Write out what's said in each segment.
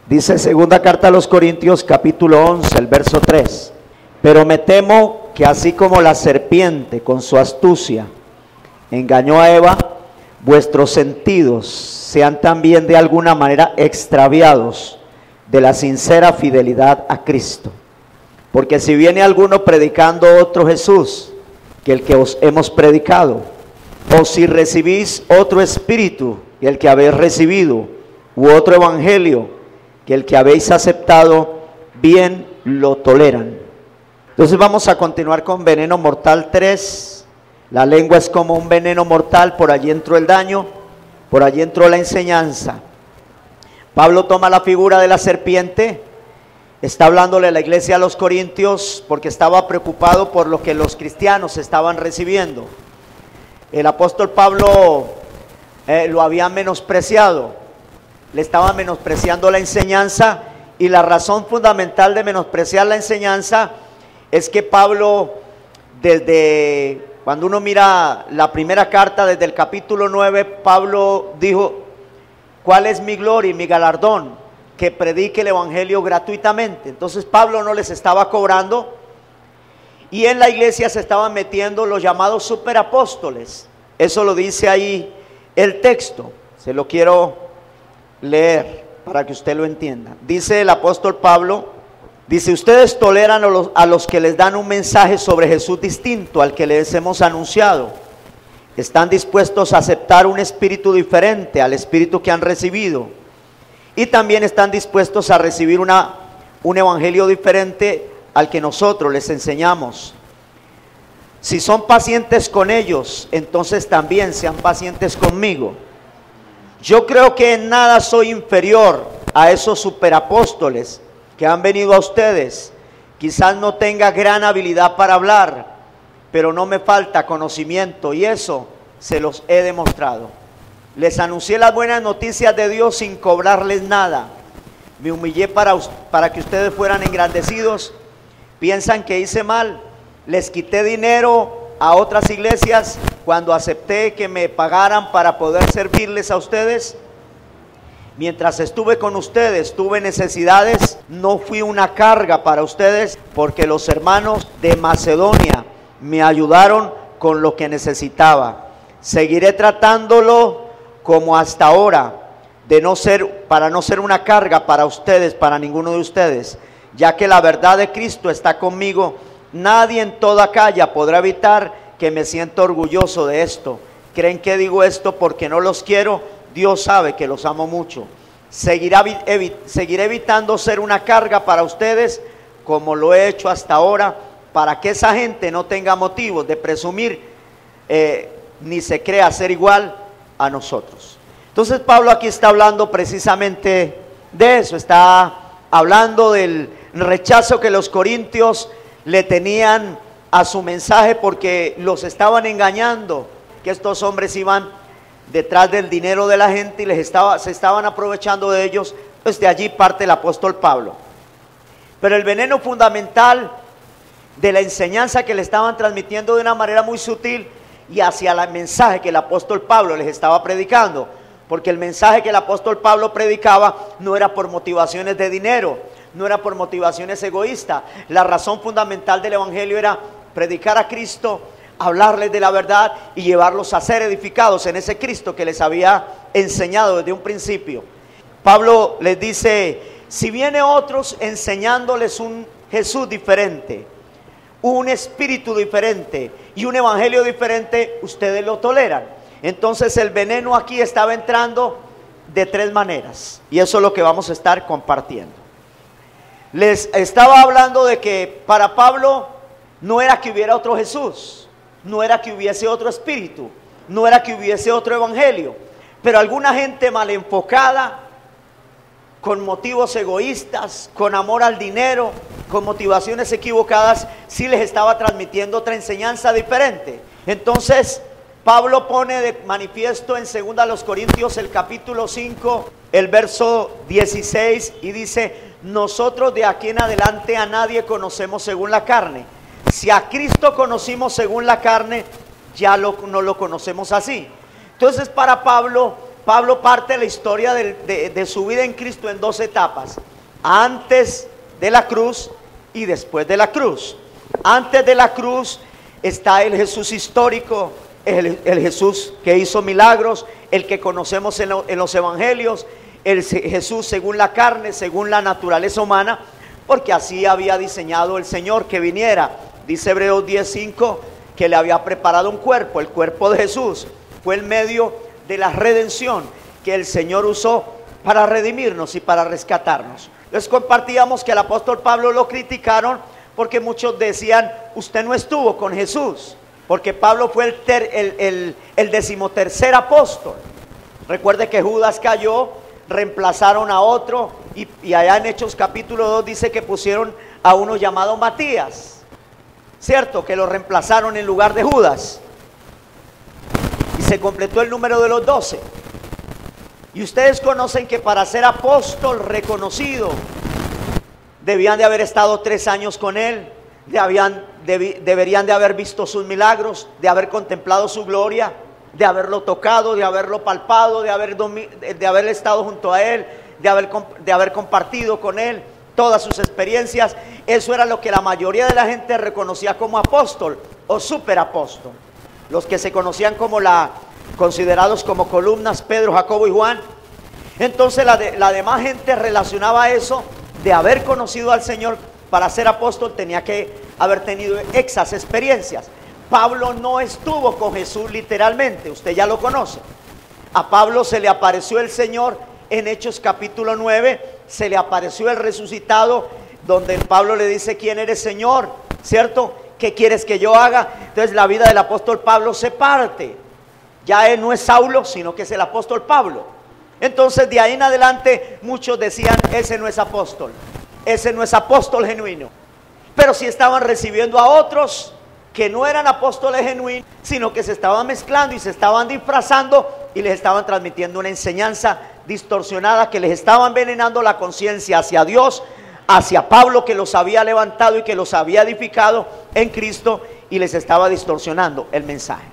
Dice segunda carta a los Corintios capítulo 11, el verso 3. Pero me temo que así como la serpiente con su astucia engañó a Eva, vuestros sentidos sean también de alguna manera extraviados de la sincera fidelidad a Cristo. Porque si viene alguno predicando otro Jesús que el que os hemos predicado, o si recibís otro espíritu que el que habéis recibido, u otro evangelio que el que habéis aceptado, bien lo toleran. Entonces vamos a continuar con veneno mortal 3. La lengua es como un veneno mortal, por allí entró el daño, por allí entró la enseñanza. Pablo toma la figura de la serpiente, está hablándole a la iglesia a los Corintios porque estaba preocupado por lo que los cristianos estaban recibiendo. El apóstol Pablo lo había menospreciado, le estaba menospreciando la enseñanza, y la razón fundamental de menospreciar la enseñanza es que Pablo, desde cuando uno mira la primera carta, desde el capítulo 9, Pablo dijo: ¿cuál es mi gloria y mi galardón? Que predique el evangelio gratuitamente. Entonces Pablo no les estaba cobrando, y en la iglesia se estaban metiendo los llamados superapóstoles. Eso lo dice ahí el texto, se lo quiero leer para que usted lo entienda. Dice el apóstol Pablo, dice: ustedes toleran a los que les dan un mensaje sobre Jesús distinto al que les hemos anunciado. Están dispuestos a aceptar un espíritu diferente al espíritu que han recibido, y también están dispuestos a recibir un evangelio diferente al que nosotros les enseñamos. Si son pacientes con ellos, entonces también sean pacientes conmigo. Yo creo que en nada soy inferior a esos superapóstoles que han venido a ustedes. Quizás no tenga gran habilidad para hablar, pero no me falta conocimiento, y eso se los he demostrado. Les anuncié las buenas noticias de Dios sin cobrarles nada. Me humillé para que ustedes fueran engrandecidos. ¿Piensan que hice mal? Les quité dinero a otras iglesias cuando acepté que me pagaran para poder servirles a ustedes. Mientras estuve con ustedes, tuve necesidades, no fui una carga para ustedes, porque los hermanos de Macedonia me ayudaron con lo que necesitaba. Seguiré tratándolo como hasta ahora, para no ser una carga para ustedes, para ninguno de ustedes, ya que la verdad de Cristo está conmigo. Nadie en toda Acaya podrá evitar que me sienta orgulloso de esto. ¿Creen que digo esto porque no los quiero? Dios sabe que los amo mucho. Seguiré evitando ser una carga para ustedes, como lo he hecho hasta ahora, para que esa gente no tenga motivos de presumir, ni se crea ser igual a nosotros. Entonces Pablo aquí está hablando precisamente de eso, está hablando del rechazo que los corintios le tenían a su mensaje, porque los estaban engañando, que estos hombres iban detrás del dinero de la gente y se estaban aprovechando de ellos. Pues de allí parte el apóstol Pablo. Pero el veneno fundamental de la enseñanza que le estaban transmitiendo de una manera muy sutil, y hacia el mensaje que el apóstol Pablo les estaba predicando, porque el mensaje que el apóstol Pablo predicaba no era por motivaciones de dinero, no era por motivaciones egoístas. La razón fundamental del evangelio era predicar a Cristo, hablarles de la verdad y llevarlos a ser edificados en ese Cristo que les había enseñado desde un principio. Pablo les dice: si viene otros enseñándoles un Jesús diferente, un espíritu diferente y un evangelio diferente, ustedes lo toleran. Entonces el veneno aquí estaba entrando de tres maneras, y eso es lo que vamos a estar compartiendo. Les estaba hablando de que para Pablo no era que hubiera otro Jesús, no era que hubiese otro espíritu, no era que hubiese otro evangelio, pero alguna gente mal enfocada, con motivos egoístas, con amor al dinero, con motivaciones equivocadas, sí les estaba transmitiendo otra enseñanza diferente. Entonces Pablo pone de manifiesto en 2 Corintios el capítulo 5, el verso 16, y dice: nosotros de aquí en adelante a nadie conocemos según la carne. Si a Cristo conocimos según la carne, ya no lo conocemos así. Entonces para Pablo Pablo parte la historia de su vida en Cristo en dos etapas: antes de la cruz y después de la cruz. Antes de la cruz está el Jesús histórico, el Jesús que hizo milagros, el que conocemos en los evangelios, el Jesús según la carne, según la naturaleza humana, porque así había diseñado el Señor que viniera. Dice Hebreos 10:5 que le había preparado un cuerpo. El cuerpo de Jesús fue el medio de la redención que el Señor usó para redimirnos y para rescatarnos. Les compartíamos que al apóstol Pablo lo criticaron porque muchos decían: usted no estuvo con Jesús, porque Pablo fue el 13º apóstol. Recuerde que Judas cayó, reemplazaron a otro, y allá en Hechos capítulo 2 dice que pusieron a uno llamado Matías, cierto, que lo reemplazaron en lugar de Judas, y se completó el número de los 12. Y ustedes conocen que para ser apóstol reconocido debían de haber estado 3 años con él, deberían de haber visto sus milagros, de haber contemplado su gloria, de haberlo tocado, de haberlo palpado, de haber estado junto a él, de haber compartido con él todas sus experiencias. Eso era lo que la mayoría de la gente reconocía como apóstol o superapóstol. Los que se conocían como considerados como columnas, Pedro, Jacobo y Juan. Entonces la demás gente relacionaba eso de haber conocido al Señor. Para ser apóstol tenía que haber tenido esas experiencias. Pablo no estuvo con Jesús literalmente, usted ya lo conoce. A Pablo se le apareció el Señor en Hechos capítulo 9, se le apareció el resucitado, donde Pablo le dice: ¿quién eres, Señor? ¿Cierto? ¿Qué quieres que yo haga? Entonces la vida del apóstol Pablo se parte. Ya él no es Saulo, sino que es el apóstol Pablo. Entonces de ahí en adelante muchos decían: ese no es apóstol genuino. Pero sí estaban recibiendo a otros que no eran apóstoles genuinos, sino que se estaban mezclando y se estaban disfrazando y les estaban transmitiendo una enseñanza distorsionada que les estaba envenenando la conciencia hacia Dios, hacia Pablo, que los había levantado y que los había edificado en Cristo, y les estaba distorsionando el mensaje.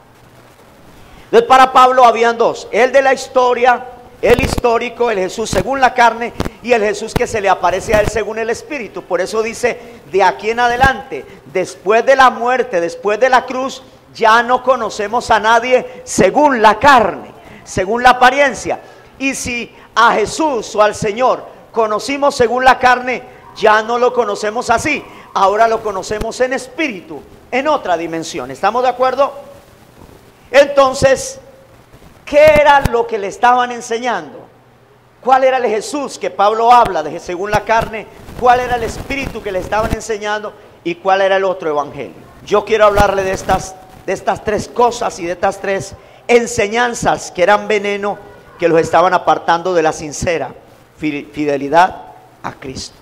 Entonces para Pablo habían dos: el de la historia, el histórico, el Jesús según la carne, y el Jesús que se le aparece a él según el Espíritu. Por eso dice: de aquí en adelante, después de la muerte, después de la cruz, ya no conocemos a nadie según la carne, según la apariencia. Y si a Jesús o al Señor conocimos según la carne, ya no lo conocemos así, ahora lo conocemos en espíritu, en otra dimensión. ¿Estamos de acuerdo? Entonces, ¿qué era lo que le estaban enseñando? ¿Cuál era el Jesús que Pablo habla de según la carne? ¿Cuál era el espíritu que le estaban enseñando? ¿Y cuál era el otro evangelio? Yo quiero hablarle de estas 3 cosas y de estas 3 enseñanzas que eran veneno, que los estaban apartando de la sincera fidelidad a Cristo.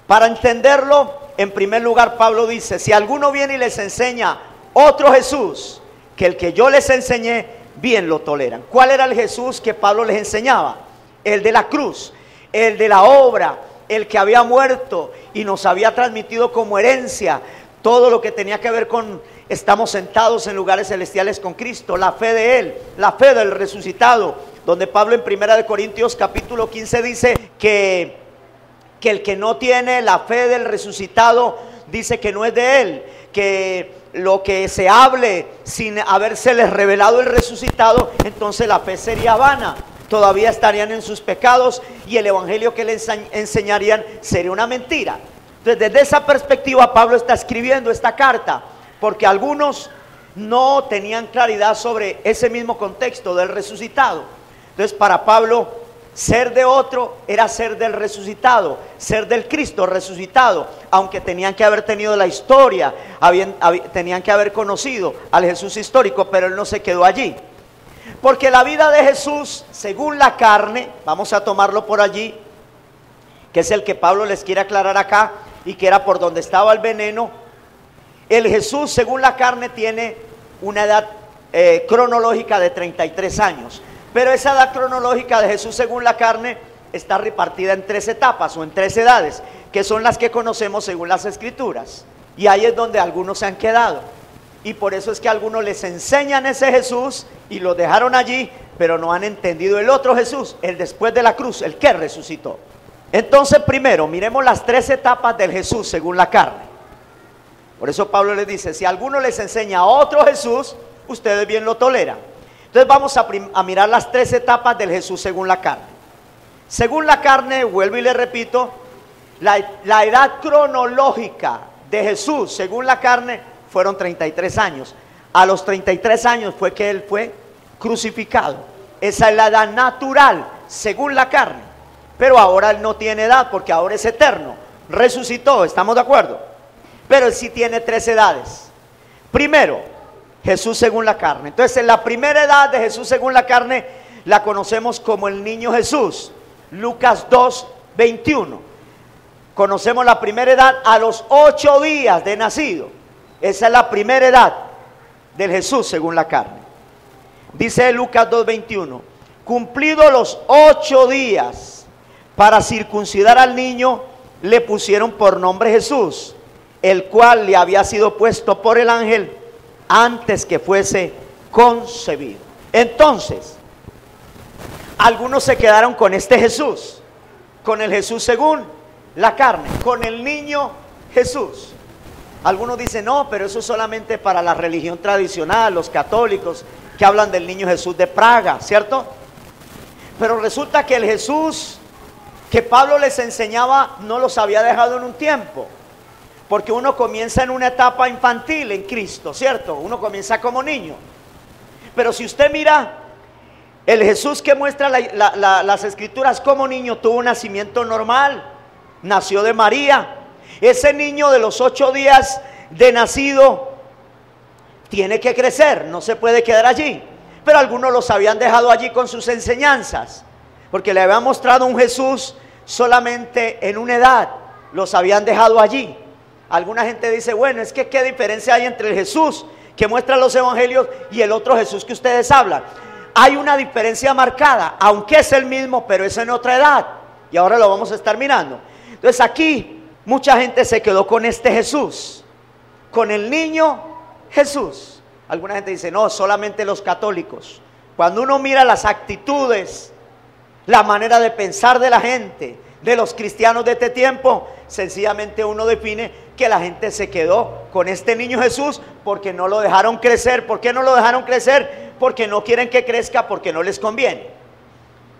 Para entenderlo, en primer lugar Pablo dice: si alguno viene y les enseña otro Jesús que el que yo les enseñé, bien lo toleran. ¿Cuál era el Jesús que Pablo les enseñaba? El de la cruz, el de la obra, el que había muerto y nos había transmitido como herencia todo lo que tenía que ver con estamos sentados en lugares celestiales con Cristo, la fe de Él, la fe del resucitado, donde Pablo en 1 Corintios capítulo 15 dice que el que no tiene la fe del resucitado dice que no es de Él, que lo que se hable sin habérseles revelado el resucitado, entonces la fe sería vana, todavía estarían en sus pecados y el evangelio que les enseñarían sería una mentira. Entonces desde esa perspectiva Pablo está escribiendo esta carta, porque algunos no tenían claridad sobre ese mismo contexto del resucitado. Entonces para Pablo, ser de otro era ser del resucitado, ser del Cristo resucitado, aunque tenían que haber tenido la historia, tenían que haber conocido al Jesús histórico, pero él no se quedó allí. Porque la vida de Jesús según la carne, vamos a tomarlo por allí, que es el que Pablo les quiere aclarar acá, y que era por donde estaba el veneno. El Jesús según la carne tiene una edad cronológica de 33 años. Pero esa edad cronológica de Jesús según la carne está repartida en 3 etapas o en 3 edades, que son las que conocemos según las Escrituras. Y ahí es donde algunos se han quedado. Y por eso es que algunos les enseñan ese Jesús y lo dejaron allí, pero no han entendido el otro Jesús, el después de la cruz, el que resucitó. Entonces, primero, miremos las tres etapas del Jesús según la carne. Por eso Pablo les dice, si alguno les enseña a otro Jesús, ustedes bien lo toleran. Entonces vamos a mirar las tres etapas del Jesús según la carne. Según la carne, vuelvo y le repito, la edad cronológica de Jesús según la carne fueron 33 años. A los 33 años fue que Él fue crucificado. Esa es la edad natural según la carne. Pero ahora Él no tiene edad porque ahora es eterno. Resucitó, ¿estamos de acuerdo? Pero Él sí tiene tres edades. Primero, Jesús según la carne. Entonces en la primera edad de Jesús según la carne la conocemos como el niño Jesús. Lucas 2, 21. Conocemos la primera edad a los 8 días de nacido. Esa es la primera edad del Jesús según la carne. Dice Lucas 2, 21. Cumplidos los 8 días para circuncidar al niño, le pusieron por nombre Jesús, el cual le había sido puesto por el ángel antes que fuese concebido. Entonces, algunos se quedaron con este Jesús, con el Jesús según la carne, con el niño Jesús. Algunos dicen, no, pero eso es solamente para la religión tradicional, los católicos que hablan del niño Jesús de Praga, ¿cierto? Pero resulta que el Jesús que Pablo les enseñaba no los había dejado en un tiempo, porque uno comienza en una etapa infantil en Cristo, ¿cierto? Uno comienza como niño. Pero si usted mira, el Jesús que muestra las escrituras como niño tuvo un nacimiento normal, nació de María. Ese niño de los 8 días de nacido tiene que crecer, no se puede quedar allí. Pero algunos los habían dejado allí con sus enseñanzas, porque le habían mostrado un Jesús solamente en una edad, los habían dejado allí. Alguna gente dice, bueno, es que qué diferencia hay entre el Jesús que muestra los evangelios y el otro Jesús que ustedes hablan. Hay una diferencia marcada, aunque es el mismo, pero es en otra edad. Y ahora lo vamos a estar mirando. Entonces aquí mucha gente se quedó con este Jesús, con el niño Jesús. Alguna gente dice, no, solamente los católicos. Cuando uno mira las actitudes, la manera de pensar de la gente, de los cristianos de este tiempo, sencillamente uno define que la gente se quedó con este niño Jesús porque no lo dejaron crecer. ¿Por qué no lo dejaron crecer? Porque no quieren que crezca, porque no les conviene.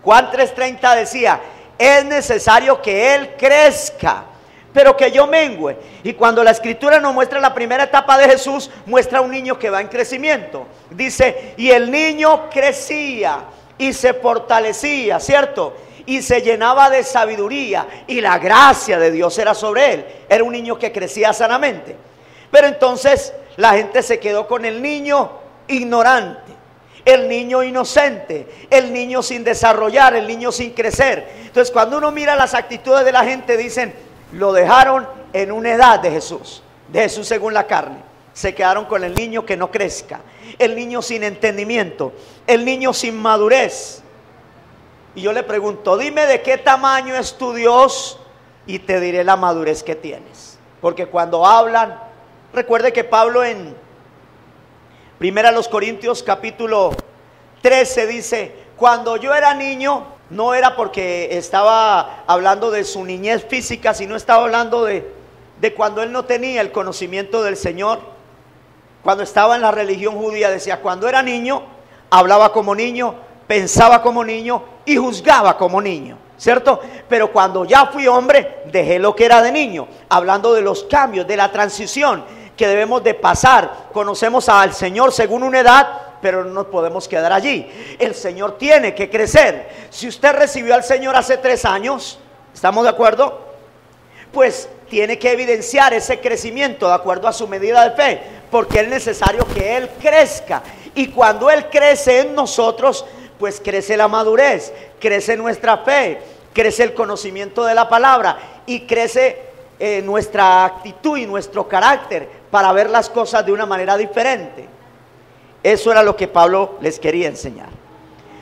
Juan 3:30 decía, es necesario que Él crezca, pero que yo mengüe. Y cuando la escritura nos muestra la primera etapa de Jesús, muestra un niño que va en crecimiento. Dice, y el niño crecía y se fortalecía, ¿cierto? Y se llenaba de sabiduría y la gracia de Dios era sobre él. Era un niño que crecía sanamente. Pero entonces la gente se quedó con el niño ignorante, el niño inocente, el niño sin desarrollar, el niño sin crecer. Entonces cuando uno mira las actitudes de la gente, dicen, lo dejaron en una edad de Jesús según la carne. Se quedaron con el niño que no crezca, el niño sin entendimiento, el niño sin madurez. Y yo le pregunto, dime de qué tamaño es tu Dios y te diré la madurez que tienes. Porque cuando hablan, recuerde que Pablo en 1 Corintios capítulo 13 dice, cuando yo era niño, no era porque estaba hablando de su niñez física, sino estaba hablando de cuando él no tenía el conocimiento del Señor. Cuando estaba en la religión judía, decía, cuando era niño, hablaba como niño, pensaba como niño y juzgaba como niño, ¿cierto? Pero cuando ya fui hombre, dejé lo que era de niño, hablando de los cambios, de la transición que debemos de pasar. Conocemos al Señor según una edad, pero no nos podemos quedar allí. El Señor tiene que crecer. Si usted recibió al Señor hace 3 años, ¿estamos de acuerdo? Pues tiene que evidenciar ese crecimiento de acuerdo a su medida de fe, porque es necesario que Él crezca. Y cuando Él crece en nosotros, pues crece la madurez, crece nuestra fe, crece el conocimiento de la palabra y crece nuestra actitud y nuestro carácter para ver las cosas de una manera diferente. Eso era lo que Pablo les quería enseñar.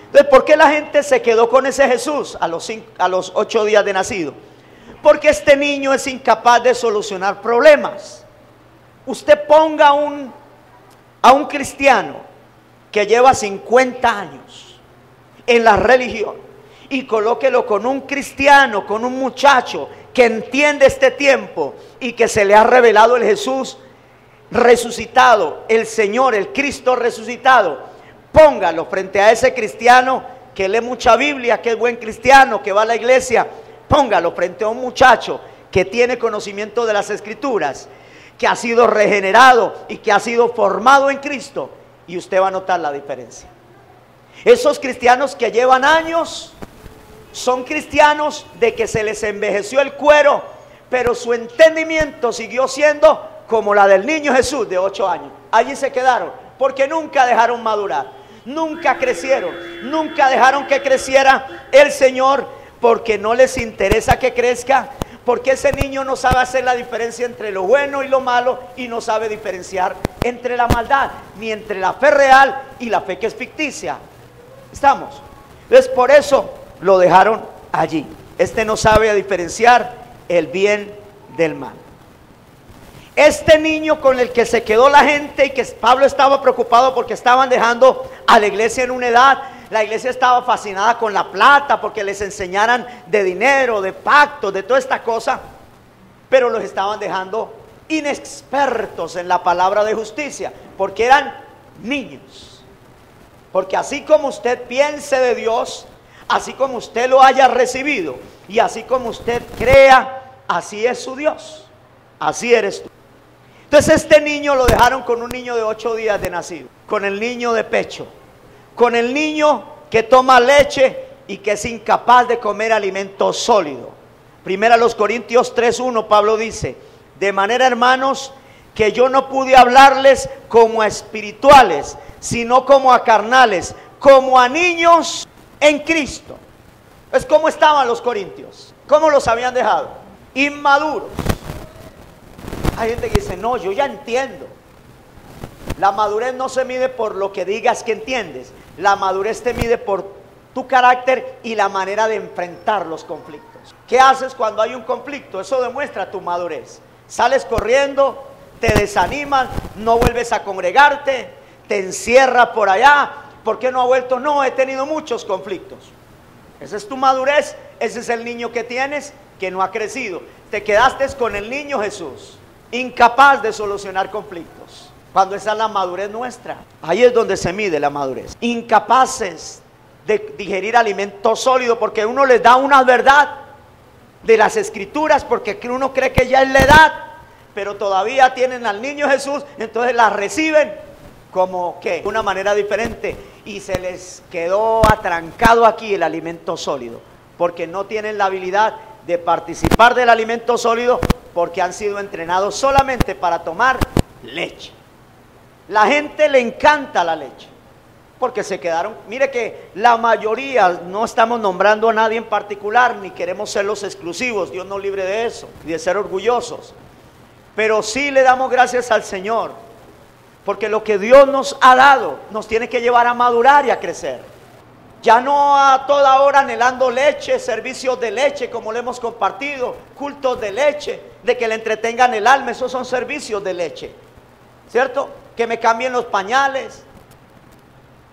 Entonces, ¿por qué la gente se quedó con ese Jesús a los 8 días de nacido? Porque este niño es incapaz de solucionar problemas. Usted ponga a un cristiano que lleva 50 años en la religión y colóquelo con un cristiano, con un muchacho que entiende este tiempo y que se le ha revelado el Jesús resucitado, el Señor, el Cristo resucitado. Póngalo frente a ese cristiano que lee mucha Biblia, que es buen cristiano, que va a la iglesia. Póngalo frente a un muchacho que tiene conocimiento de las Escrituras, que ha sido regenerado y que ha sido formado en Cristo, y usted va a notar la diferencia. Esos cristianos que llevan años son cristianos de que se les envejeció el cuero, pero su entendimiento siguió siendo como la del niño Jesús de 8 años. Allí se quedaron, porque nunca dejaron madurar, nunca crecieron, nunca dejaron que creciera el Señor, porque no les interesa que crezca, porque ese niño no sabe hacer la diferencia entre lo bueno y lo malo, y no sabe diferenciar entre la maldad, ni entre la fe real y la fe que es ficticia. ¿Estamos? Entonces por eso lo dejaron allí. Este no sabe diferenciar el bien del mal. Este niño con el que se quedó la gente, y que Pablo estaba preocupado porque estaban dejando a la iglesia en una edad. La iglesia estaba fascinada con la plata, porque les enseñaran de dinero, de pactos, de toda esta cosa, pero los estaban dejando inexpertos en la palabra de justicia, porque eran niños. Porque así como usted piense de Dios, así como usted lo haya recibido, y así como usted crea, así es su Dios, así eres tú. Entonces este niño lo dejaron con un niño de 8 días de nacido, con el niño de pecho, con el niño que toma leche y que es incapaz de comer alimento sólido. Primera los Corintios 3:1, Pablo dice: de manera, hermanos, que yo no pude hablarles como a espirituales, sino como a carnales, como a niños en Cristo. Es como estaban los corintios, cómo los habían dejado, inmaduros. Hay gente que dice: no, yo ya entiendo. La madurez no se mide por lo que digas que entiendes. La madurez te mide por tu carácter y la manera de enfrentar los conflictos. ¿Qué haces cuando hay un conflicto? Eso demuestra tu madurez. Sales corriendo, te desanimas, no vuelves a congregarte, te encierras por allá. ¿Por qué no ha vuelto? No, he tenido muchos conflictos. Esa es tu madurez. Ese es el niño que tienes, que no ha crecido. Te quedaste con el niño Jesús, incapaz de solucionar conflictos. Cuando esa es la madurez nuestra, ahí es donde se mide la madurez. Incapaces de digerir alimento sólido, porque uno les da una verdad de las Escrituras, porque uno cree que ya es la edad, pero todavía tienen al niño Jesús, entonces la reciben como que de una manera diferente, y se les quedó atrancado aquí el alimento sólido, porque no tienen la habilidad de participar del alimento sólido, porque han sido entrenados solamente para tomar leche. La gente le encanta la leche, porque se quedaron. Mire que la mayoría, no estamos nombrando a nadie en particular, ni queremos ser los exclusivos, Dios nos libre de eso, y de ser orgullosos, pero sí le damos gracias al Señor, porque lo que Dios nos ha dado nos tiene que llevar a madurar y a crecer. Ya no a toda hora anhelando leche, servicios de leche como lo hemos compartido, cultos de leche, de que le entretengan el alma. Esos son servicios de leche, ¿cierto? Que me cambien los pañales,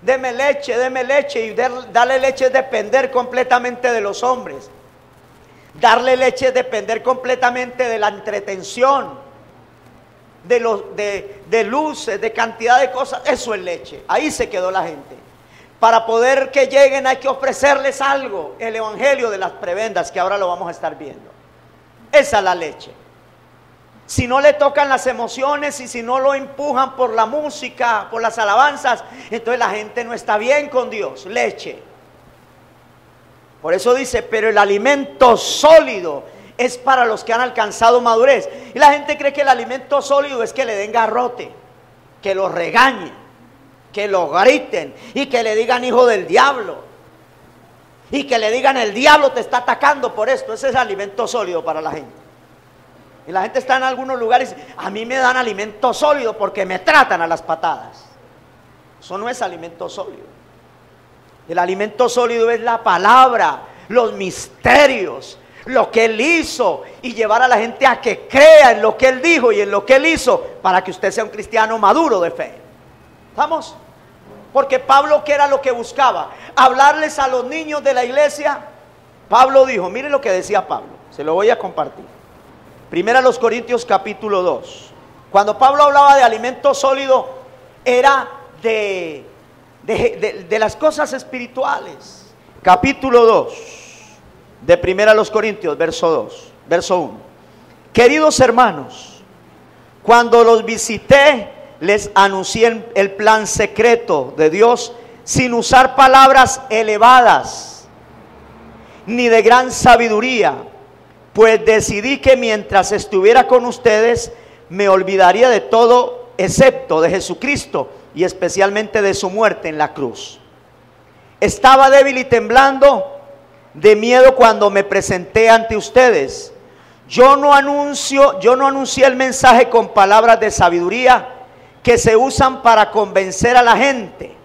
deme leche, y darle leche es depender completamente de los hombres. Darle leche es depender completamente de la entretención, de luces, de cantidad de cosas. Eso es leche. Ahí se quedó la gente. Para poder que lleguen hay que ofrecerles algo, el evangelio de las prebendas, que ahora lo vamos a estar viendo. Esa es la leche. Si no le tocan las emociones y si no lo empujan por la música, por las alabanzas, entonces la gente no está bien con Dios. Leche. Por eso dice: pero el alimento sólido es para los que han alcanzado madurez. Y la gente cree que el alimento sólido es que le den garrote, que lo regañen, que lo griten y que le digan hijo del diablo, y que le digan el diablo te está atacando por esto. Ese es alimento sólido para la gente. Y la gente está en algunos lugares: a mí me dan alimento sólido porque me tratan a las patadas. Eso no es alimento sólido. El alimento sólido es la palabra, los misterios, lo que Él hizo, y llevar a la gente a que crea en lo que Él dijo y en lo que Él hizo, para que usted sea un cristiano maduro de fe. ¿Estamos? Porque Pablo, ¿qué era lo que buscaba? Hablarles a los niños de la iglesia. Pablo dijo, mire lo que decía Pablo, se lo voy a compartir. Primera a los Corintios capítulo 2. Cuando Pablo hablaba de alimento sólido, era de las cosas espirituales. Capítulo 2 de Primera a los Corintios, verso 1. Queridos hermanos, cuando los visité, les anuncié el plan secreto de Dios sin usar palabras elevadas ni de gran sabiduría, pues decidí que mientras estuviera con ustedes me olvidaría de todo excepto de Jesucristo y especialmente de su muerte en la cruz. Estaba débil y temblando de miedo cuando me presenté ante ustedes. Yo no anuncié el mensaje con palabras de sabiduría que se usan para convencer a la gente.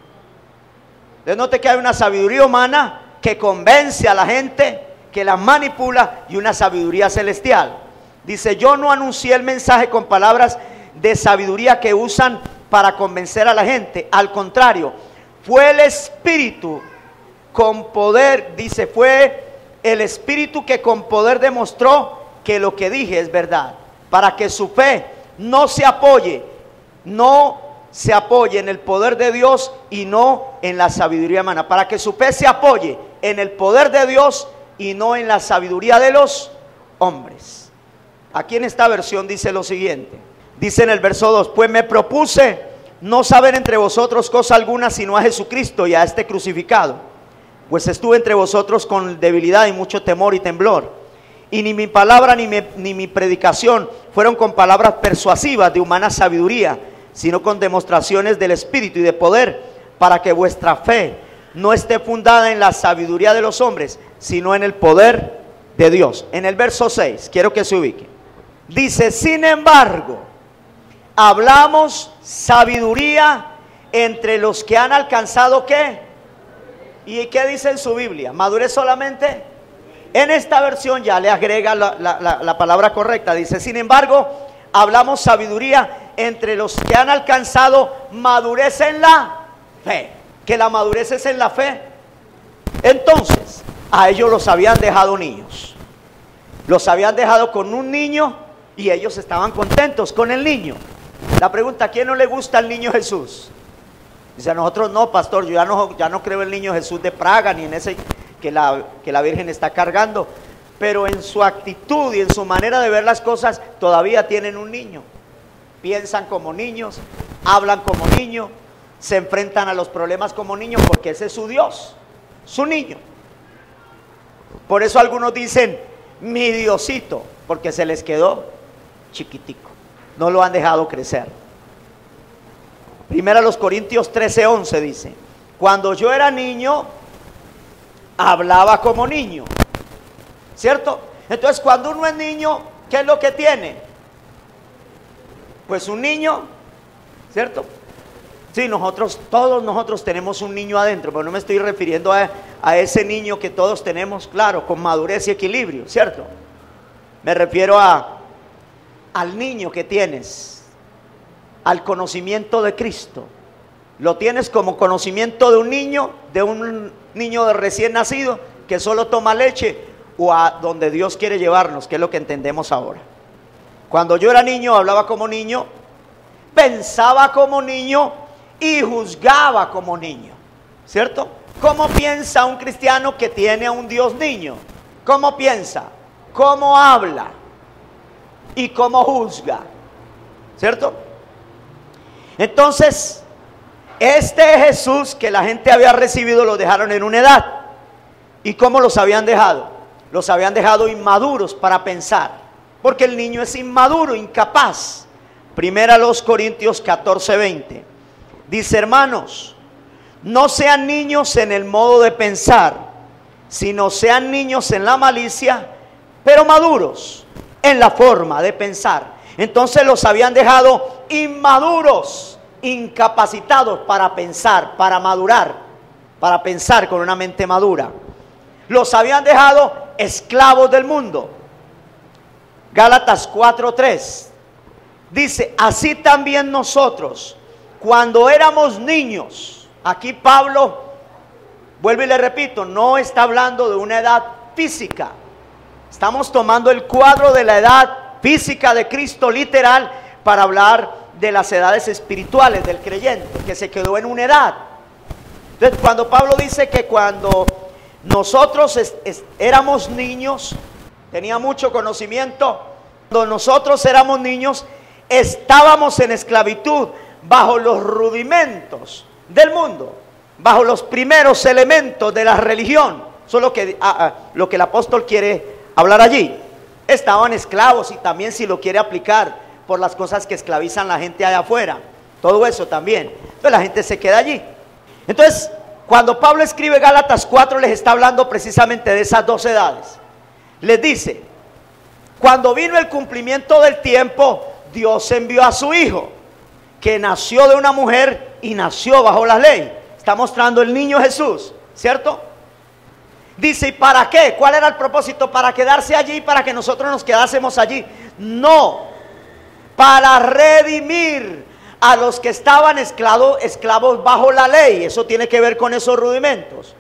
Entonces note que hay una sabiduría humana que convence a la gente, que la manipula, y una sabiduría celestial. Dice, yo no anuncié el mensaje con palabras de sabiduría que usan para convencer a la gente. Al contrario, fue el Espíritu con poder, dice, fue el Espíritu que con poder demostró que lo que dije es verdad, para que su fe no se apoye en el poder de Dios y no en la sabiduría humana, para que su fe se apoye en el poder de Dios y no en la sabiduría de los hombres. Aquí en esta versión dice lo siguiente, dice en el verso 2, pues me propuse no saber entre vosotros cosa alguna sino a Jesucristo y a este crucificado, pues estuve entre vosotros con debilidad y mucho temor y temblor, y ni mi palabra ni mi predicación fueron con palabras persuasivas de humana sabiduría, sino con demostraciones del Espíritu y de poder, para que vuestra fe no esté fundada en la sabiduría de los hombres, sino en el poder de Dios. En el verso 6, quiero que se ubique. Dice, sin embargo, hablamos sabiduría entre los que han alcanzado ¿qué? ¿Y qué dice en su Biblia? ¿Madurez solamente? En esta versión ya le agrega la palabra correcta. Dice, sin embargo, hablamos sabiduría entre los que han alcanzado madurez en la fe. Que la madurez es en la fe. Entonces, a ellos los habían dejado niños. Los habían dejado con un niño y ellos estaban contentos con el niño. La pregunta, ¿a quién no le gusta el niño Jesús? Dice, a nosotros no, pastor, yo ya no creo en el niño Jesús de Praga, ni en ese que la Virgen está cargando. Pero en su actitud y en su manera de ver las cosas, todavía tienen un niño. Piensan como niños, hablan como niños, se enfrentan a los problemas como niños, porque ese es su Dios, su niño. Por eso algunos dicen, mi Diosito, porque se les quedó chiquitico, no lo han dejado crecer. Primera a los Corintios 13:11 dice, cuando yo era niño, hablaba como niño, ¿cierto? Entonces cuando uno es niño, ¿qué es lo que tiene? Pues un niño, ¿cierto? Sí, todos nosotros tenemos un niño adentro, pero no me estoy refiriendo a ese niño que todos tenemos, claro, con madurez y equilibrio, ¿cierto? Me refiero al niño que tienes, al conocimiento de Cristo. Lo tienes como conocimiento de un niño de recién nacido que solo toma leche, o a donde Dios quiere llevarnos, que es lo que entendemos ahora. Cuando yo era niño, hablaba como niño, pensaba como niño y juzgaba como niño, ¿cierto? ¿Cómo piensa un cristiano que tiene a un Dios niño? ¿Cómo piensa? ¿Cómo habla? ¿Y cómo juzga? ¿Cierto? Entonces, este Jesús que la gente había recibido lo dejaron en una edad. ¿Y cómo los habían dejado? Los habían dejado inmaduros para pensar, porque el niño es inmaduro, incapaz. Primera a los Corintios 14:20 dice, hermanos, no sean niños en el modo de pensar, sino sean niños en la malicia, pero maduros en la forma de pensar. Entonces los habían dejado inmaduros, incapacitados para pensar, para madurar, para pensar con una mente madura. Los habían dejado esclavos del mundo. Gálatas 4:3 dice, así también nosotros, cuando éramos niños, Aquí Pablo, vuelvo y le repito, no está hablando de una edad física. Estamos tomando el cuadro de la edad física de Cristo literal para hablar de las edades espirituales del creyente, que se quedó en una edad. Entonces, cuando Pablo dice que cuando nosotros éramos niños, tenía mucho conocimiento, cuando nosotros éramos niños, estábamos en esclavitud bajo los rudimentos del mundo, bajo los primeros elementos de la religión. Eso es lo que el apóstol quiere hablar allí. Estaban esclavos, y también si lo quiere aplicar por las cosas que esclavizan la gente allá afuera, todo eso también. Entonces la gente se queda allí. Entonces, cuando Pablo escribe Gálatas 4, les está hablando precisamente de esas dos edades. Les dice: cuando vino el cumplimiento del tiempo, Dios envió a su Hijo, que nació de una mujer y nació bajo la ley. Está mostrando el niño Jesús, ¿cierto? Dice: ¿y para qué? ¿Cuál era el propósito? ¿Para quedarse allí? ¿Para que nosotros nos quedásemos allí? No, para redimir a los que estaban esclavos bajo la ley. Eso tiene que ver con esos rudimentos.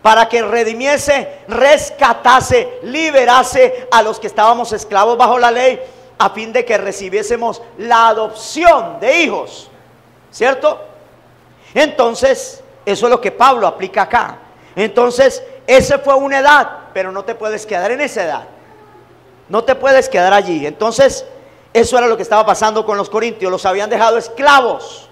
Para que redimiese, rescatase, liberase a los que estábamos esclavos bajo la ley, a fin de que recibiésemos la adopción de hijos, ¿cierto? Entonces, eso es lo que Pablo aplica acá. Entonces, esa fue una edad, pero no te puedes quedar en esa edad. No te puedes quedar allí. Entonces, eso era lo que estaba pasando con los corintios. Los habían dejado esclavos.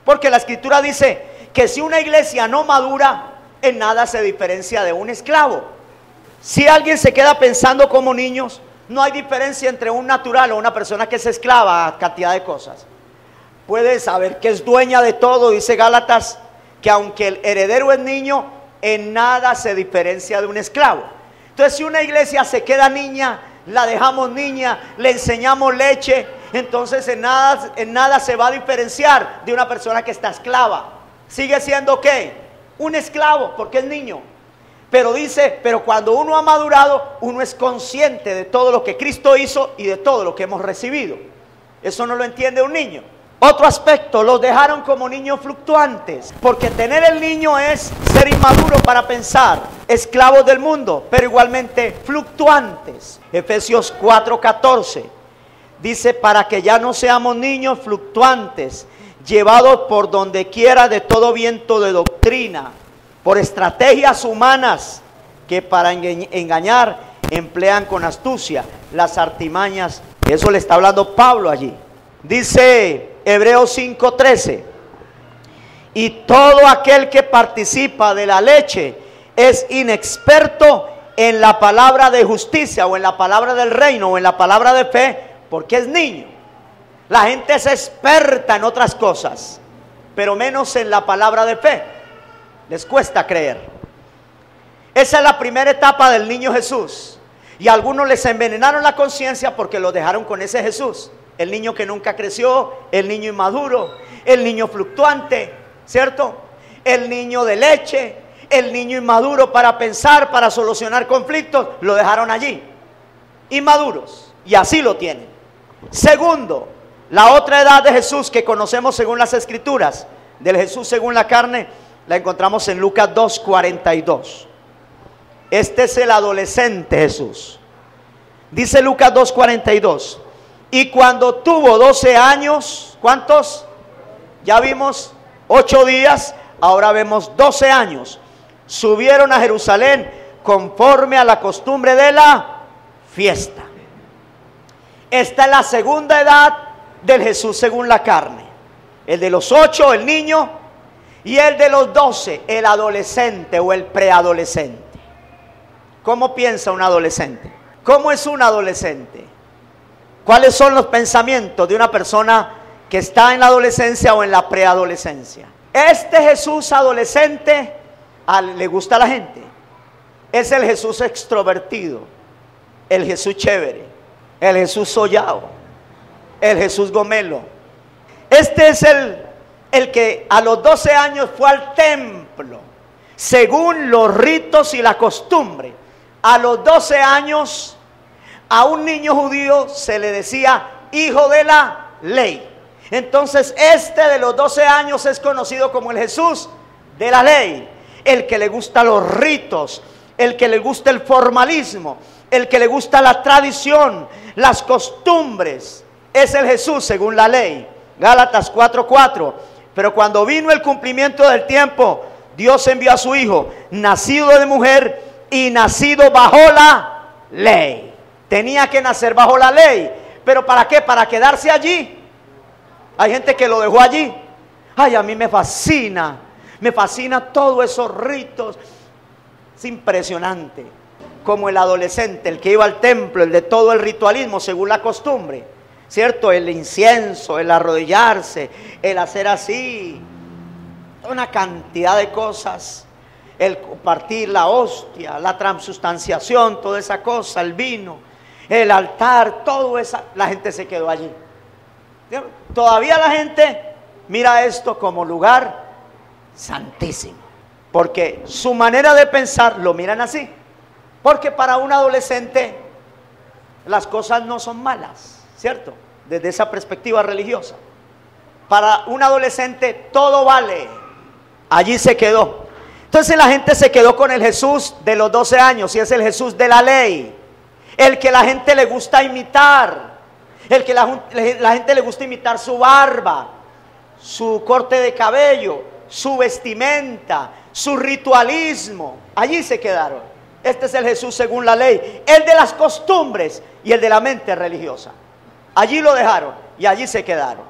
Porque la escritura dice que si una iglesia no madura, en nada se diferencia de un esclavo. Si alguien se queda pensando como niños, no hay diferencia entre un natural o una persona que es esclava a cantidad de cosas. Puede saber que es dueña de todo, dice Gálatas, que aunque el heredero es niño, en nada se diferencia de un esclavo. Entonces, si una iglesia se queda niña, la dejamos niña, le enseñamos leche, entonces en nada se va a diferenciar de una persona que está esclava. Sigue siendo ¿qué? Un esclavo, porque es niño. Pero dice, pero cuando uno ha madurado, uno es consciente de todo lo que Cristo hizo y de todo lo que hemos recibido. Eso no lo entiende un niño. Otro aspecto, los dejaron como niños fluctuantes, porque tener el niño es ser inmaduro para pensar, esclavos del mundo, pero igualmente fluctuantes. Efesios 4:14 dice: para que ya no seamos niños fluctuantes, llevados por donde quiera de todo viento de doctrina, por estrategias humanas que para engañar emplean con astucia las artimañas. Eso le está hablando Pablo allí. Dice Hebreos 5:13: y todo aquel que participa de la leche es inexperto en la palabra de justicia, o en la palabra del reino, o en la palabra de fe, porque es niño. La gente es experta en otras cosas, pero menos en la palabra de fe. Les cuesta creer. Esa es la primera etapa del niño Jesús. Y a algunos les envenenaron la conciencia porque lo dejaron con ese Jesús. El niño que nunca creció, el niño inmaduro, el niño fluctuante, ¿cierto? El niño de leche, el niño inmaduro para pensar, para solucionar conflictos, lo dejaron allí, inmaduros, y así lo tienen. Segundo, la otra edad de Jesús que conocemos según las escrituras, del Jesús según la carne, la encontramos en Lucas 2:42. Este es el adolescente Jesús. Dice Lucas 2:42: y cuando tuvo 12 años, ¿cuántos? Ya vimos 8 días, ahora vemos 12 años. Subieron a Jerusalén conforme a la costumbre de la fiesta. Esta es la segunda edad del Jesús según la carne. El de los 8, el niño, y el de los 12, el adolescente o el preadolescente. ¿Cómo piensa un adolescente? ¿Cómo es un adolescente? ¿Cuáles son los pensamientos de una persona que está en la adolescencia o en la preadolescencia? Este Jesús adolescente le gusta a la gente. Es el Jesús extrovertido, el Jesús chévere, el Jesús sollado, el Jesús gomelo. Este es el que a los 12 años fue al templo, según los ritos y la costumbre. A los 12 años a un niño judío se le decía hijo de la ley. Entonces este de los 12 años es conocido como el Jesús de la ley, el que le gusta los ritos, el que le gusta el formalismo, el que le gusta la tradición, las costumbres. Es el Jesús según la ley. Gálatas 4:4. Pero cuando vino el cumplimiento del tiempo, Dios envió a su Hijo, nacido de mujer y nacido bajo la ley. Tenía que nacer bajo la ley. ¿Pero para qué? Para quedarse allí. Hay gente que lo dejó allí. Ay, a mí me fascina todos esos ritos. Es impresionante. Como el adolescente, el que iba al templo, el de todo el ritualismo según la costumbre, ¿cierto? El incienso, el arrodillarse, el hacer así, una cantidad de cosas, el compartir la hostia, la transubstanciación, toda esa cosa, el vino, el altar, todo eso, la gente se quedó allí. Todavía la gente mira esto como lugar santísimo, porque su manera de pensar lo miran así. Porque para un adolescente las cosas no son malas, ¿cierto? Desde esa perspectiva religiosa. Para un adolescente todo vale. Allí se quedó. Entonces la gente se quedó con el Jesús de los 12 años y es el Jesús de la ley. El que la gente le gusta imitar. El que la gente le gusta imitar su barba, su corte de cabello, su vestimenta, su ritualismo. Allí se quedaron. Este es el Jesús según la ley, el de las costumbres y el de la mente religiosa. Allí lo dejaron y allí se quedaron.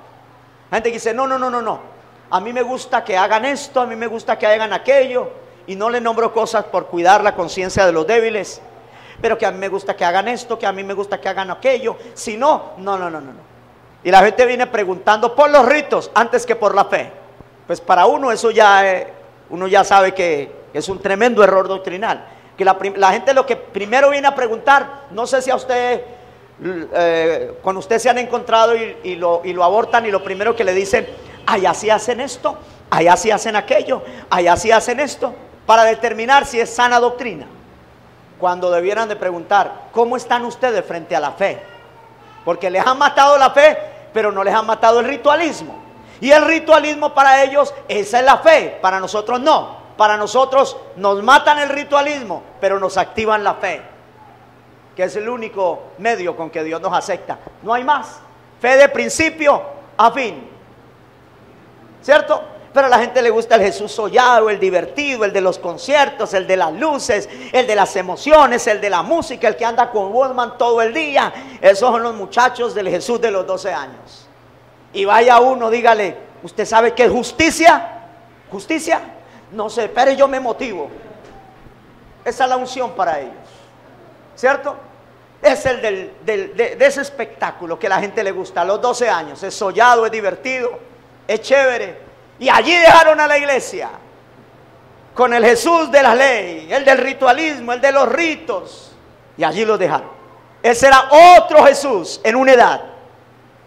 La gente dice, no. A mí me gusta que hagan esto, a mí me gusta que hagan aquello. Y no le nombro cosas por cuidar la conciencia de los débiles. Pero que a mí me gusta que hagan esto, que a mí me gusta que hagan aquello. Si no. Y la gente viene preguntando por los ritos antes que por la fe. Pues para uno eso uno ya sabe que es un tremendo error doctrinal. Que la gente lo que primero viene a preguntar, no sé si a usted, con usted se han encontrado y lo abortan y lo primero que le dicen, allá sí hacen esto, allá sí hacen aquello, allá sí hacen esto, para determinar si es sana doctrina. Cuando debieran de preguntar, ¿cómo están ustedes frente a la fe? Porque les han matado la fe, pero no les han matado el ritualismo. Y el ritualismo para ellos, esa es la fe, para nosotros no. Para nosotros nos matan el ritualismo, pero nos activan la fe, que es el único medio con que Dios nos acepta. No hay más. Fe de principio a fin. ¿Cierto? Pero a la gente le gusta el Jesús sollado, el divertido, el de los conciertos, el de las luces, el de las emociones, el de la música, el que anda con Walkman todo el día. Esos son los muchachos del Jesús de los 12 años. Y vaya uno, dígale, ¿usted sabe qué es justicia? ¿Justicia? No sé, pero yo me motivo. Esa es la unción para ellos, ¿cierto? Es el de ese espectáculo que a la gente le gusta a los 12 años. Es sollado, es divertido, es chévere. Y allí dejaron a la iglesia con el Jesús de la ley, el del ritualismo, el de los ritos. Y allí lo dejaron. Ese era otro Jesús en una edad.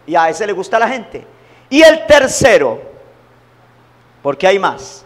Y a ese le gusta a la gente. Y el tercero, porque hay más.